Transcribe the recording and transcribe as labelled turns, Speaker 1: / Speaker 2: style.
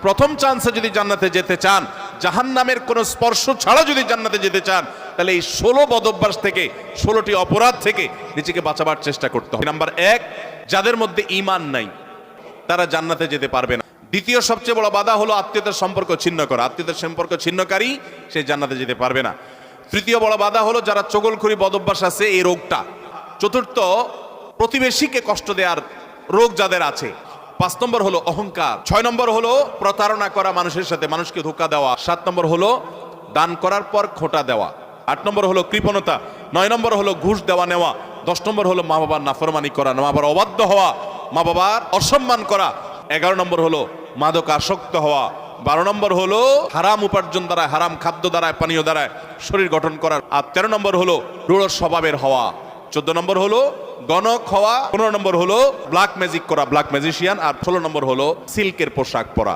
Speaker 1: প্রথম চান্সে যদি জান্নাতে যেতে চান, জাহান্নামের কোনো স্পর্শ ছাড়া যদি জান্নাতে যেতে চান, তাহলে এই 16 বদঅভ্যাস থেকে, 16টি অপরাধ থেকে নিজেকে বাঁচাবার চেষ্টা করতে হবে। নাম্বার 1, যাদের মধ্যে ঈমান নাই তারা জান্নাতে যেতে পারবে না। দ্বিতীয় সবচেয়ে বড় বাধা হলো আত্মীয়তার সম্পর্ক ছিন্ন করা। আত্মীয়তার সম্পর্ক ছিন্নকারী সে জান্নাতে যেতে পারবে না। তৃতীয় বড় বাধা হলো যারা চগলখড়ি বদঅভ্যাস আছে, এই রোগটা। চতুর্থ, প্রতিবেশীকে কষ্ট দেওয়ার রোগ যাদের আছে। 5 নম্বর হলো অহংকার। 6 নম্বর হলো প্রতারণা করা মানুষের সাথে, মানুষকে ধোঁকা দেওয়া। 7 নম্বর হলো দান করার পর খোঁটা দেওয়া। 8 নম্বর হলো কৃপণতা। 9 নম্বর হলো ঘুষ দেওয়া নেওয়া। 10 নম্বর হলো মা বাবার নাফরমানি করা, মা বাবার অবাধ্য হওয়া, মা বাবার অসম্মান করা। 11 নম্বর হলো মাদক আসক্ত হওয়া। 12 নম্বর হলো হারাম উপার্জন দ্বারা, হারাম খাদ্য দ্বারা, পানীয় দ্বারা শরীর গঠন করা। আর 13 নম্বর হলো রূঢ় স্বভাবের হওয়া। 14 নম্বর হলো গণক হওয়া। 15 নম্বর হলো ব্ল্যাক ম্যাজিক করা, ব্ল্যাক ম্যাজিশিয়ান। আর 16 নম্বর হলো সিল্কের পোশাক পরা।